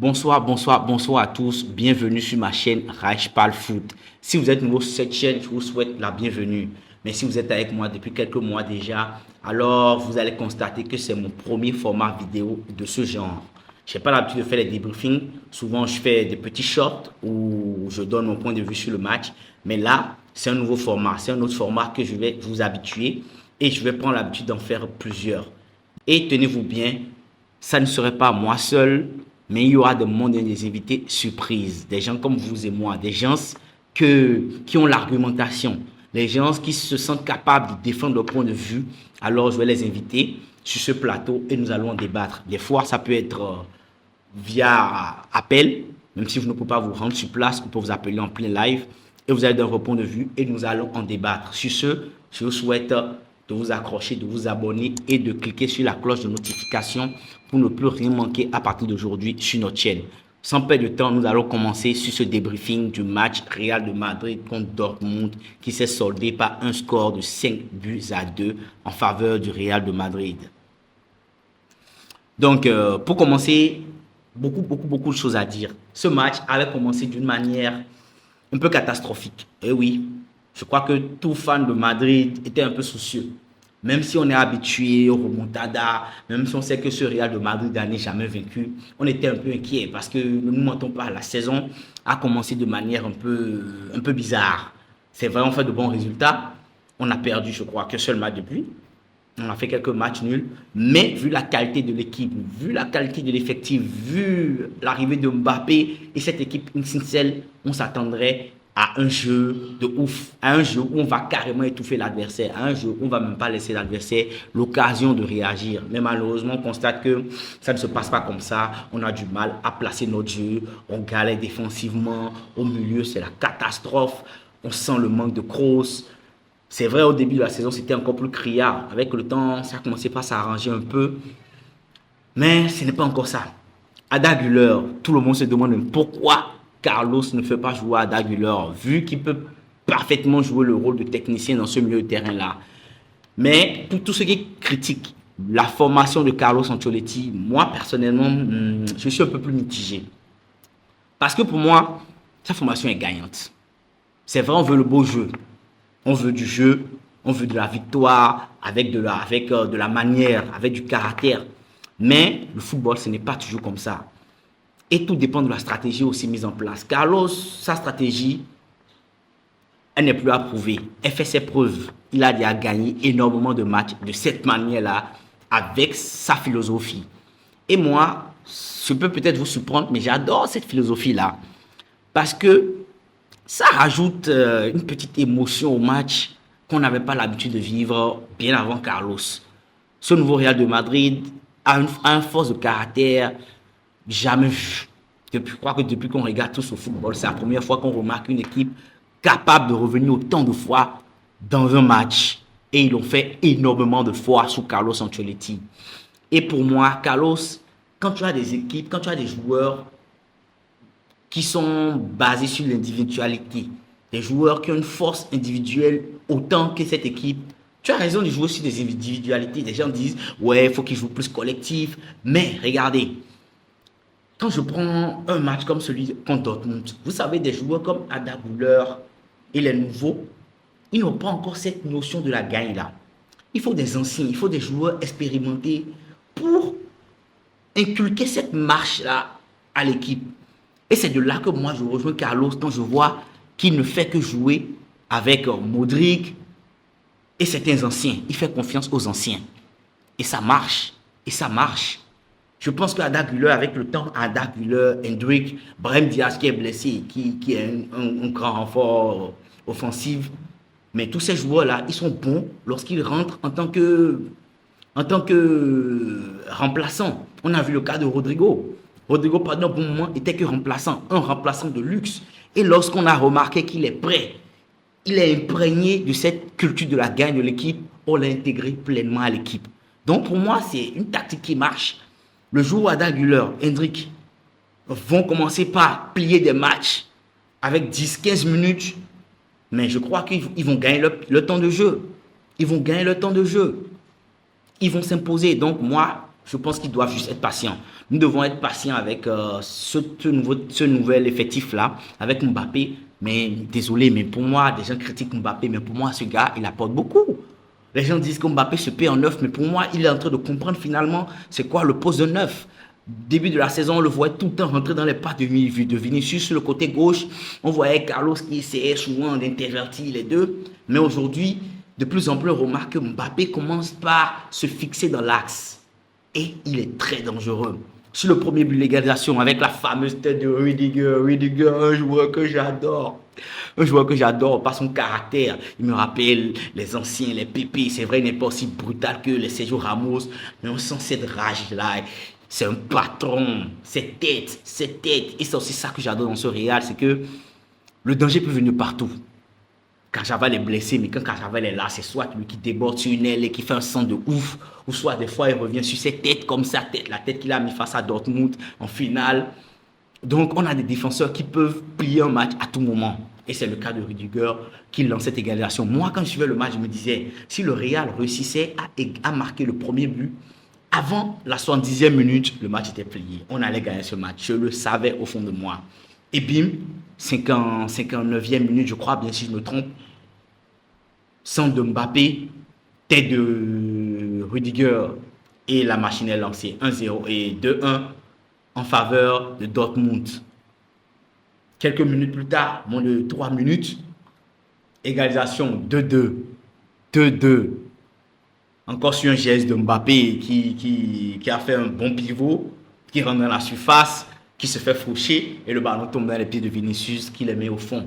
Bonsoir à tous. Bienvenue sur ma chaîne Raj Parle Foot. Si vous êtes nouveau sur cette chaîne, je vous souhaite la bienvenue. Mais si vous êtes avec moi depuis quelques mois déjà, alors vous allez constater que c'est mon premier format vidéo de ce genre. Je n'ai pas l'habitude de faire des débriefings. Souvent, je fais des petits shorts où je donne mon point de vue sur le match. Mais là, c'est un nouveau format. C'est un autre format que je vais vous habituer et je vais prendre l'habitude d'en faire plusieurs. Et tenez-vous bien, ça ne serait pas moi seul, mais il y aura des invités surprises, des gens comme vous et moi, des gens qui ont l'argumentation, des gens qui se sentent capables de défendre leur point de vue. Alors je vais les inviter sur ce plateau et nous allons en débattre. Des fois, ça peut être via appel, même si vous ne pouvez pas vous rendre sur place, on peut vous appeler en plein live et vous allez donner votre point de vue et nous allons en débattre. Sur ce, je vous souhaite de vous accrocher, de vous abonner et de cliquer sur la cloche de notification pour ne plus rien manquer à partir d'aujourd'hui sur notre chaîne. Sans perdre de temps, nous allons commencer sur ce débriefing du match Real de Madrid contre Dortmund qui s'est soldé par un score de 5-2 en faveur du Real de Madrid. Donc, pour commencer, beaucoup de choses à dire. Ce match avait commencé d'une manière un peu catastrophique. Et oui, je crois que tout fan de Madrid était un peu soucieux. Même si on est habitué au remontada, même si on sait que ce Real de Madrid n'est jamais vaincu, on était un peu inquiet parce que, ne nous mentons pas, la saison a commencé de manière un peu bizarre. C'est vrai, on fait de bons résultats. On a perdu, je crois, qu'un seul match depuis. On a fait quelques matchs nuls, mais vu la qualité de l'équipe, vu la qualité de l'effectif, vu l'arrivée de Mbappé et cette équipe Sincel, on s'attendrait à un jeu de ouf, à un jeu où on va carrément étouffer l'adversaire, à un jeu où on va même pas laisser l'adversaire l'occasion de réagir. Mais malheureusement, on constate que ça ne se passe pas comme ça. On a du mal à placer notre jeu, on galère défensivement, au milieu c'est la catastrophe, on sent le manque de Kroos. C'est vrai, au début de la saison, c'était encore plus criard. Avec le temps, ça a commencé par s'arranger un peu. Mais ce n'est pas encore ça. Ada Güler, tout le monde se demande pourquoi Carlos ne fait pas jouer Ada Güler, vu qu'il peut parfaitement jouer le rôle de technicien dans ce milieu de terrain-là. Mais pour tout ce qui critique la formation de Carlos Ancelotti, moi, personnellement, je suis un peu plus mitigé. Parce que pour moi, sa formation est gagnante. C'est vrai, on veut le beau jeu. On veut du jeu, on veut de la victoire, avec de la manière, avec du caractère. Mais le football, ce n'est pas toujours comme ça. Et tout dépend de la stratégie aussi mise en place. Carlos, sa stratégie, elle n'est plus approuvée. Elle fait ses preuves. Il a déjà gagné énormément de matchs de cette manière-là, avec sa philosophie. Et moi, je peux peut-être vous surprendre, mais j'adore cette philosophie-là. Parce que ça rajoute une petite émotion au match qu'on n'avait pas l'habitude de vivre bien avant Carlos. Ce nouveau Real de Madrid a une force de caractère jamais vue. Je crois que depuis qu'on regarde tous au football, c'est la première fois qu'on remarque une équipe capable de revenir autant de fois dans un match. Et ils l'ont fait énormément de fois sous Carlos Ancelotti. Et pour moi, Carlos, quand tu as des équipes, quand tu as des joueurs qui sont basés sur l'individualité, des joueurs qui ont une force individuelle autant que cette équipe. Tu as raison de jouer sur des individualités. Des gens disent, ouais, il faut qu'ils jouent plus collectif. Mais regardez, quand je prends un match comme celui contre Dortmund, vous savez, des joueurs comme Ada Güler et les nouveaux, ils n'ont pas encore cette notion de la gagne là. Il faut des anciens, il faut des joueurs expérimentés pour inculquer cette marche là à l'équipe. Et c'est de là que moi je rejoins Carlos quand je vois qu'il ne fait que jouer avec Modric et certains anciens. Il fait confiance aux anciens. Et ça marche. Et ça marche. Je pense qu'Ada Güler, avec le temps, Ada Güler, Hendrick, Brahim Diaz qui est blessé, qui est un grand renfort offensif. Mais tous ces joueurs-là, ils sont bons lorsqu'ils rentrent en tant que remplaçant. On a vu le cas de Rodrigo. Rodrigo, pendant un bon moment, était que remplaçant, un remplaçant de luxe. Et lorsqu'on a remarqué qu'il est prêt, il est imprégné de cette culture de la gagne de l'équipe, on l'a intégré pleinement à l'équipe. Donc pour moi, c'est une tactique qui marche. Le jour où Ada Güler, Hendrick vont commencer par plier des matchs avec 10-15 minutes, mais je crois qu'ils vont gagner le temps de jeu. Ils vont gagner le temps de jeu. Ils vont s'imposer. Donc moi, Je pense qu'ils doivent juste être patients. Nous devons être patients avec ce nouvel effectif-là, avec Mbappé. Mais désolé, mais pour moi, des gens critiquent Mbappé, mais pour moi, ce gars, il apporte beaucoup. Les gens disent que Mbappé se paie en neuf, mais pour moi, il est en train de comprendre finalement c'est quoi le poste de neuf. Début de la saison, on le voyait tout le temps rentrer dans les pas de Vinicius sur le côté gauche. On voyait Carlos qui essayait souvent d'intervertir les deux. Mais aujourd'hui, de plus en plus, on remarque que Mbappé commence par se fixer dans l'axe. Et il est très dangereux. Sur le premier but de l'égalisation, avec la fameuse tête de Rudiger. Rudiger, un joueur que j'adore. Un joueur que j'adore par son caractère. Il me rappelle les anciens, les pépés. C'est vrai, il n'est pas aussi brutal que les Sergio Ramos. Mais on sent cette rage-là. C'est un patron. Cette tête. Et c'est aussi ça que j'adore dans ce Real. C'est que le danger peut venir partout. Quand Javal est blessé, mais quand Javal est là, c'est soit lui qui déborde sur une aile et qui fait un centre de ouf, ou soit des fois il revient sur ses têtes comme sa tête, la tête qu'il a mis face à Dortmund en finale. Donc on a des défenseurs qui peuvent plier un match à tout moment. Et c'est le cas de Rudiger qui lance cette égalisation. Moi, quand je suivais le match, je me disais, si le Real réussissait à marquer le premier but, avant la 70e minute, le match était plié. On allait gagner ce match. Je le savais au fond de moi. Et bim, 59e minute, je crois, bien si je me trompe, centre de Mbappé, tête de Rudiger et la machine est lancée 1-0 et 2-1 en faveur de Dortmund. Quelques minutes plus tard, moins de 3 minutes, égalisation 2-2. 2-2. Encore sur un geste de Mbappé qui a fait un bon pivot, qui rentre dans la surface, qui se fait faucher et le ballon tombe dans les pieds de Vinicius qui les met au fond.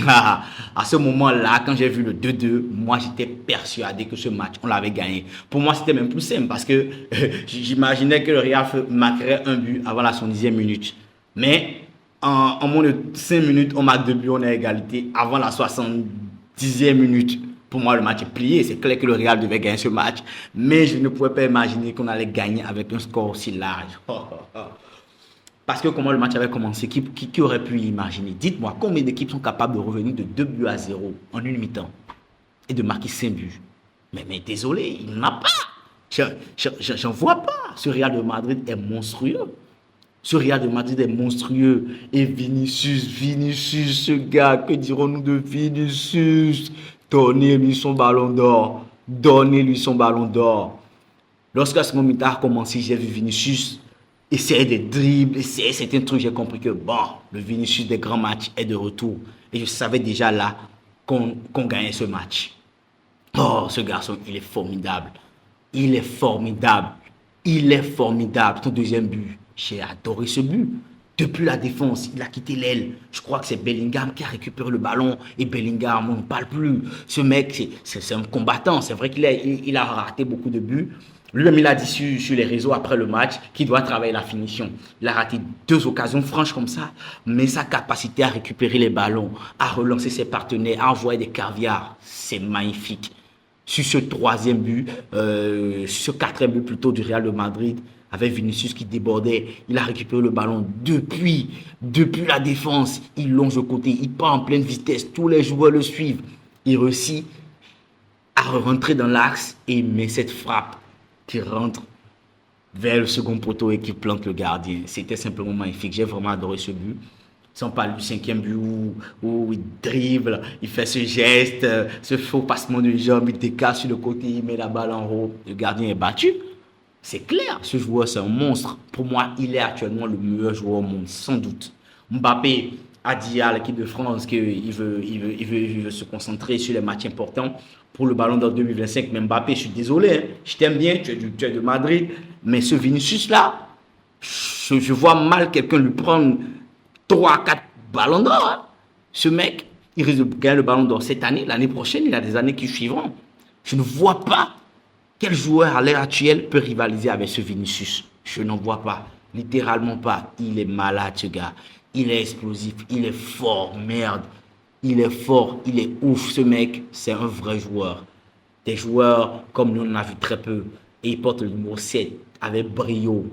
À ce moment-là, quand j'ai vu le 2-2, moi j'étais persuadé que ce match, on l'avait gagné. Pour moi, c'était même plus simple parce que j'imaginais que le Real marquerait un but avant la 70e minute. Mais en moins de 5 minutes, on marque 2 buts, on est à égalité avant la 70e minute. Pour moi, le match est plié. C'est clair que le Real devait gagner ce match. Mais je ne pouvais pas imaginer qu'on allait gagner avec un score aussi large. Parce que comment le match avait commencé, qui aurait pu l'imaginer? Dites-moi, combien d'équipes sont capables de revenir de 2-0 en une mi-temps et de marquer 5 buts? Mais désolé, il n'en a pas. J'en vois pas. Ce Real de Madrid est monstrueux. Ce Real de Madrid est monstrueux. Et Vinicius, ce gars, que dirons-nous de Vinicius? Donnez-lui son ballon d'or. Donnez-lui son ballon d'or. Lorsque ce moment a commencé, j'ai vu Vinicius essayer des dribbles, c'est un truc, j'ai compris que bon, le Vinicius des grands matchs est de retour. Et je savais déjà là qu'on gagnait ce match. Oh, ce garçon, il est formidable. Il est formidable. Il est formidable. Ton deuxième but, j'ai adoré ce but. Depuis la défense, il a quitté l'aile. Je crois que c'est Bellingham qui a récupéré le ballon. Et Bellingham, on ne parle plus. Ce mec, c'est un combattant. C'est vrai qu'il a raté beaucoup de buts. Lui-même, il a dit sur les réseaux après le match qu'il doit travailler la finition. Il a raté 2 occasions franches comme ça, mais sa capacité à récupérer les ballons, à relancer ses partenaires, à envoyer des caviars, c'est magnifique. Sur ce 3e but, sur ce 4e but plutôt du Real de Madrid, avec Vinicius qui débordait, il a récupéré le ballon depuis la défense. Il longe le côté, il part en pleine vitesse, tous les joueurs le suivent. Il réussit à rentrer dans l'axe et il met cette frappe qui rentre vers le second poteau et qui plante le gardien. C'était simplement magnifique. J'ai vraiment adoré ce but. Sans parler du 5e but où il dribble, il fait ce geste, ce faux passement de jambe, il décale sur le côté, il met la balle en haut. Le gardien est battu. C'est clair, ce joueur, c'est un monstre. Pour moi, il est actuellement le meilleur joueur au monde, sans doute. Mbappé a dit à l'équipe de France qu'il veut se concentrer sur les matchs importants pour le Ballon d'Or 2025. Mais Mbappé, je suis désolé, hein, je t'aime bien, tu es de Madrid, mais ce Vinicius-là, je vois mal quelqu'un lui prendre 3-4 Ballons d'Or. Hein. Ce mec, il risque de gagner le Ballon d'Or cette année, l'année prochaine, il y a des années qui suivront. Je ne vois pas quel joueur à l'heure actuelle peut rivaliser avec ce Vinicius. Je n'en vois pas, littéralement pas. Il est malade, ce gars. Il est explosif, il est fort, merde. Il est fort, il est ouf, ce mec. C'est un vrai joueur. Des joueurs comme nous, on en a vu très peu. Et il porte le numéro 7 avec brio.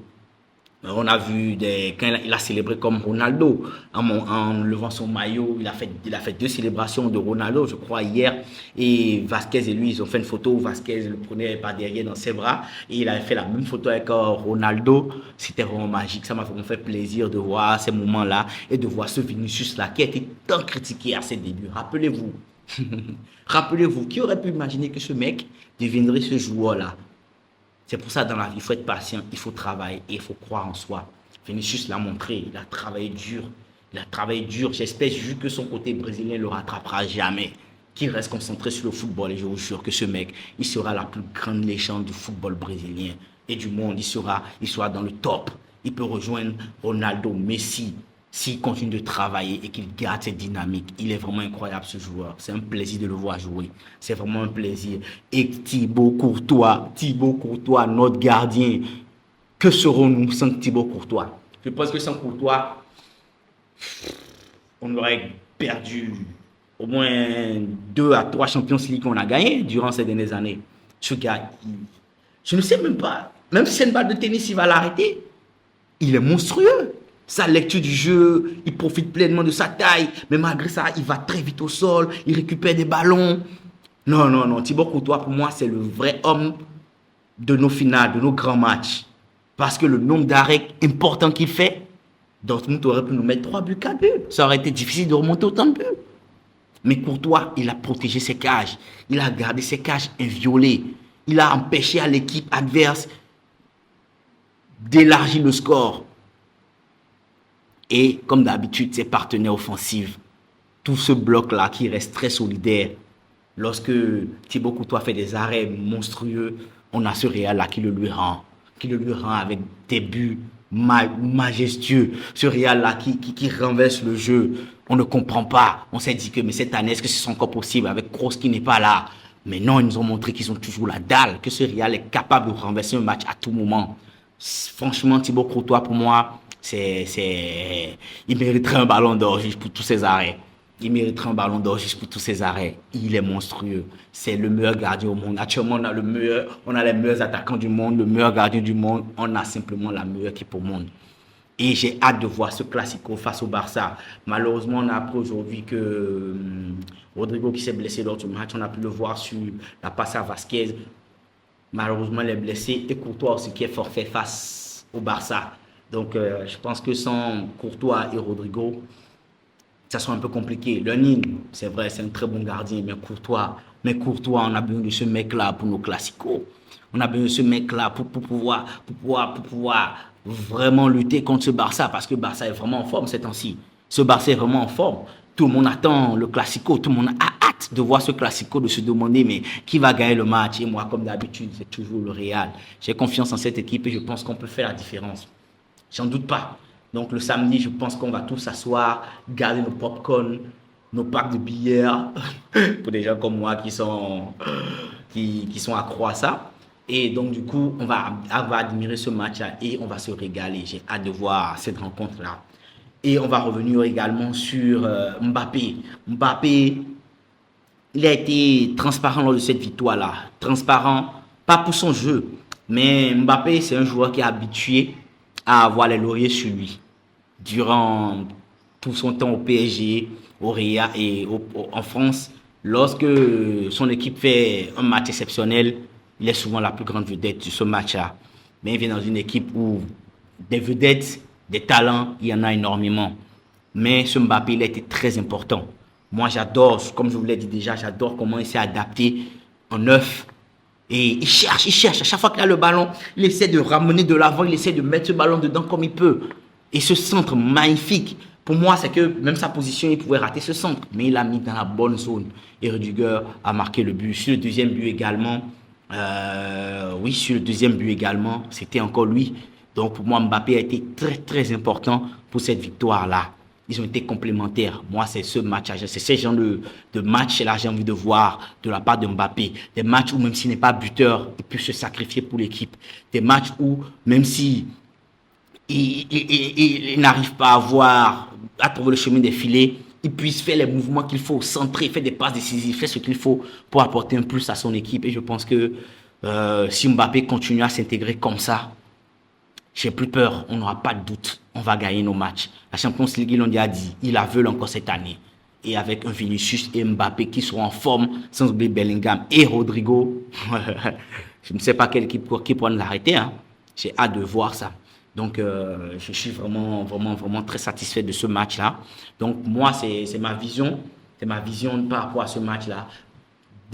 On a vu quand il a célébré comme Ronaldo en levant son maillot. Il a fait deux célébrations de Ronaldo, je crois, hier. Et Vasquez et lui, ils ont fait une photo. Vasquez le prenait par derrière dans ses bras. Et il avait fait la même photo avec Ronaldo. C'était vraiment magique. Ça m'a vraiment fait plaisir de voir ces moments-là et de voir ce Vinicius-là qui a été tant critiqué à ses débuts. Rappelez-vous. Rappelez-vous, qui aurait pu imaginer que ce mec deviendrait ce joueur-là? C'est pour ça, dans la vie, il faut être patient, il faut travailler et il faut croire en soi. Vinicius l'a montré, il a travaillé dur. Il a travaillé dur. J'espère juste que son côté brésilien ne le rattrapera jamais. Qu'il reste concentré sur le football. Et je vous jure que ce mec, il sera la plus grande légende du football brésilien et du monde. Il sera dans le top. Il peut rejoindre Ronaldo, Messi, s'il continue de travailler et qu'il garde cette dynamique. Il est vraiment incroyable, ce joueur. C'est un plaisir de le voir jouer. C'est vraiment un plaisir. Et Thibaut Courtois, notre gardien. Que serons-nous sans Thibaut Courtois? Je pense que sans Courtois, on aurait perdu au moins 2 à 3 Champions League qu'on a gagné durant ces dernières années. Ce gars, je ne sais même pas. Même si c'est une balle de tennis, il va l'arrêter. Il est monstrueux. Sa lecture du jeu, il profite pleinement de sa taille, mais malgré ça, il va très vite au sol, il récupère des ballons. Non, non, non. Thibaut Courtois, pour moi, c'est le vrai homme de nos finales, de nos grands matchs. Parce que le nombre d'arrêts importants qu'il fait, Dortmund aurait pu nous mettre 3 buts, 4 buts. Ça aurait été difficile de remonter autant de buts. Mais Courtois, il a protégé ses cages. Il a gardé ses cages inviolées. Il a empêché à l'équipe adverse d'élargir le score. Et comme d'habitude, ses partenaires offensifs, tout ce bloc-là qui reste très solidaire. Lorsque Thibaut Courtois fait des arrêts monstrueux, on a ce Real-là qui le lui rend avec des buts majestueux. Ce Real-là qui renverse le jeu. On ne comprend pas. On s'est dit que mais cette année, est-ce que c'est encore possible avec Kroos qui n'est pas là? Mais non, ils nous ont montré qu'ils ont toujours la dalle, que ce Real est capable de renverser un match à tout moment. Franchement, Thibaut Courtois, pour moi, il mériterait un ballon d'or juste pour tous ses arrêts. Il mériterait un ballon d'or juste pour tous ses arrêts. Il est monstrueux. C'est le meilleur gardien au monde. Actuellement, on a les meilleurs attaquants du monde, le meilleur gardien du monde. On a simplement la meilleure équipe au monde. Et j'ai hâte de voir ce classico face au Barça. Malheureusement, on a appris aujourd'hui que Rodrigo qui s'est blessé lors du match, on a pu le voir sur la passe à Vasquez. Malheureusement, il est blessé. Et Courtois aussi qui est forfait face au Barça. Donc, je pense que sans Courtois et Rodrigo, ça sera un peu compliqué. Lenin, c'est vrai, c'est un très bon gardien, mais Courtois, on a besoin de ce mec-là pour nos classicos. On a besoin de ce mec-là pour pouvoir vraiment lutter contre ce Barça, parce que Barça est vraiment en forme ces temps-ci. Ce Barça est vraiment en forme. Tout le monde attend le classico, tout le monde a hâte de voir ce classico, de se demander mais qui va gagner le match. Et moi, comme d'habitude, c'est toujours le Real. J'ai confiance en cette équipe et je pense qu'on peut faire la différence. J'en doute pas. Donc le samedi, je pense qu'on va tous s'asseoir, garder nos pop-corn, nos packs de bière, pour des gens comme moi qui sont accros à ça. Et donc du coup, on va admirer ce match-là et on va se régaler. J'ai hâte de voir cette rencontre-là. Et on va revenir également sur Mbappé. Mbappé, il a été transparent lors de cette victoire-là. Transparent, pas pour son jeu, mais Mbappé, c'est un joueur qui est habitué à avoir les lauriers sur lui. Durant tout son temps au PSG, au Real et en France, lorsque son équipe fait un match exceptionnel, il est souvent la plus grande vedette de ce match-là. Mais il vient dans une équipe où des vedettes, des talents, il y en a énormément. Mais ce Mbappé, il a été très important. Moi, j'adore, comme je vous l'ai dit déjà, j'adore comment il s'est adapté en neuf. Et il cherche. À chaque fois qu'il a le ballon, il essaie de ramener de l'avant, il essaie de mettre ce ballon dedans comme il peut. Et ce centre magnifique, pour moi, c'est que même sa position, il pouvait rater ce centre. Mais il l'a mis dans la bonne zone. Et Rudiger a marqué le but. Sur le deuxième but également, c'était encore lui. Donc pour moi, Mbappé a été très, très important pour cette victoire-là. Ils ont été complémentaires. Moi, c'est ce match, c'est ce genre de match-là que j'ai envie de voir de la part de Mbappé. Des matchs où même s'il n'est pas buteur, il peut se sacrifier pour l'équipe. Des matchs où même si il n'arrive pas à trouver le chemin des filets, il puisse faire les mouvements qu'il faut, centrer, faire des passes décisives, faire ce qu'il faut pour apporter un plus à son équipe. Et je pense que si Mbappé continue à s'intégrer comme ça, j'ai plus peur, on n'aura pas de doute, on va gagner nos matchs. La Champions League, ils l'ont déjà dit, ils la veulent encore cette année. Et avec un Vinicius et Mbappé qui seront en forme, sans oublier Bellingham et Rodrigo, je ne sais pas quelle équipe qui pourra l'arrêter. Hein. J'ai hâte de voir ça. Donc, je suis vraiment, vraiment, vraiment très satisfait de ce match-là. Donc, moi, c'est ma vision. C'est ma vision par rapport à ce match-là.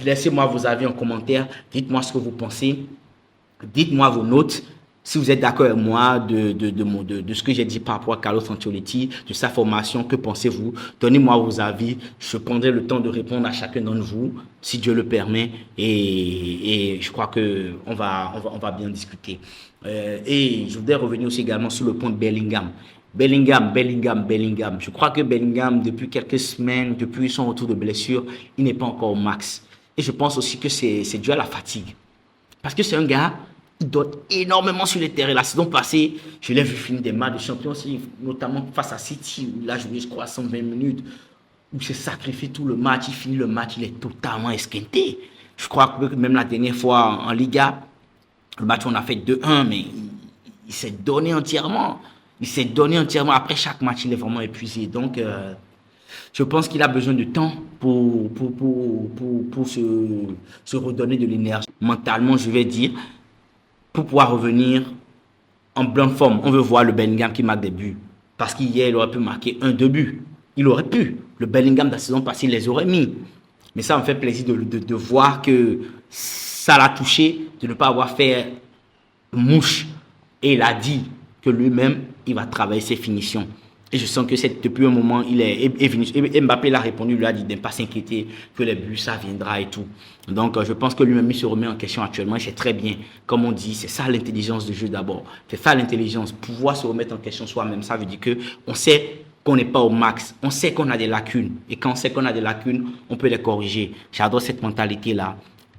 Laissez-moi vos avis en commentaire. Dites-moi ce que vous pensez. Dites-moi vos notes. Si vous êtes d'accord avec moi de ce que j'ai dit par rapport à Carlo Ancelotti, de sa formation, que pensez-vous? Donnez-moi vos avis. Je prendrai le temps de répondre à chacun d'entre vous, si Dieu le permet. Et je crois qu'on va bien discuter. Et je voudrais revenir aussi également sur le point de Bellingham. Bellingham. Je crois que Bellingham, depuis quelques semaines, depuis son retour de blessure, il n'est pas encore au max. Et je pense aussi que c'est dû à la fatigue. Parce que c'est un gars, il donne énormément sur les terrains. La saison passée, je l'ai vu finir des matchs de Champions League, notamment face à City, où il a joué, je crois, 120 minutes, où il s'est sacrifié tout le match. Il finit le match, il est totalement esquinté. Je crois que même la dernière fois en Liga, le match, on a fait 2-1, mais il s'est donné entièrement. Il s'est donné entièrement. Après chaque match, il est vraiment épuisé. Donc, je pense qu'il a besoin de temps pour se redonner de l'énergie. Mentalement, je vais dire, pour pouvoir revenir en pleine forme. On veut voir le Bellingham qui marque des buts. Parce qu'hier, il aurait pu marquer 2 buts. Il aurait pu. Le Bellingham de la saison passée, il les aurait mis. Mais ça me fait plaisir de voir que ça l'a touché, de ne pas avoir fait mouche. Et il a dit que lui-même, il va travailler ses finitions. Et je sens que depuis un moment, Mbappé l'a répondu, il lui a dit de ne pas s'inquiéter, que les buts, ça viendra et tout. Donc, je pense que lui-même, il se remet en question actuellement. C'est très bien. Comme on dit, c'est ça l'intelligence du jeu d'abord. C'est ça l'intelligence. Pouvoir se remettre en question soi-même, ça veut dire qu'on sait qu'on n'est pas au max. On sait qu'on a des lacunes. Et quand on sait qu'on a des lacunes, on peut les corriger. J'adore cette mentalité-là.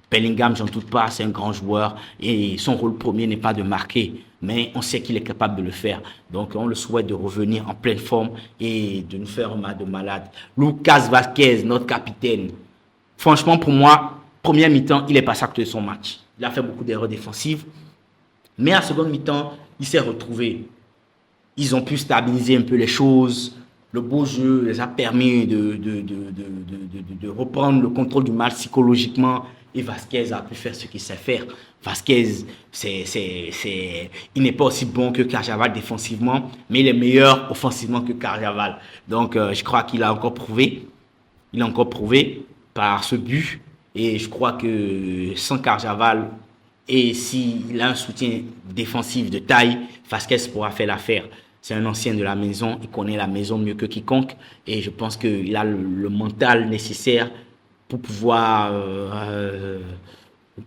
Bellingham, j'en doute pas, c'est un grand joueur et son rôle premier n'est pas de marquer, mais on sait qu'il est capable de le faire. Donc, on le souhaite de revenir en pleine forme et de nous faire un match de malade. Lucas Vazquez, notre capitaine, franchement, pour moi, première mi-temps, il est passé à côté de son match. Il a fait beaucoup d'erreurs défensives, mais à seconde mi-temps, il s'est retrouvé. Ils ont pu stabiliser un peu les choses. Le beau jeu les a permis de reprendre le contrôle du match psychologiquement. Et Vasquez a pu faire ce qu'il sait faire. Vasquez, il n'est pas aussi bon que Carjaval défensivement, mais il est meilleur offensivement que Carjaval. Donc, je crois qu'il a encore prouvé. Il a encore prouvé par ce but. Et je crois que sans Carjaval, et s'il a un soutien défensif de taille, Vasquez pourra faire l'affaire. C'est un ancien de la maison, il connaît la maison mieux que quiconque. Et je pense qu'il a le mental nécessaire pour pouvoir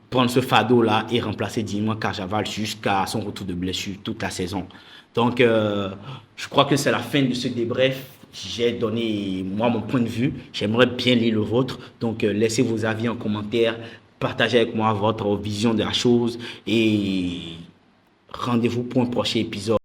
prendre ce fardeau-là et remplacer dignement Carjaval jusqu'à son retour de blessure toute la saison. Donc, je crois que c'est la fin de ce débrief. J'ai donné, moi, mon point de vue. J'aimerais bien lire le vôtre. Donc, laissez vos avis en commentaire. Partagez avec moi votre vision de la chose. Et rendez-vous pour un prochain épisode.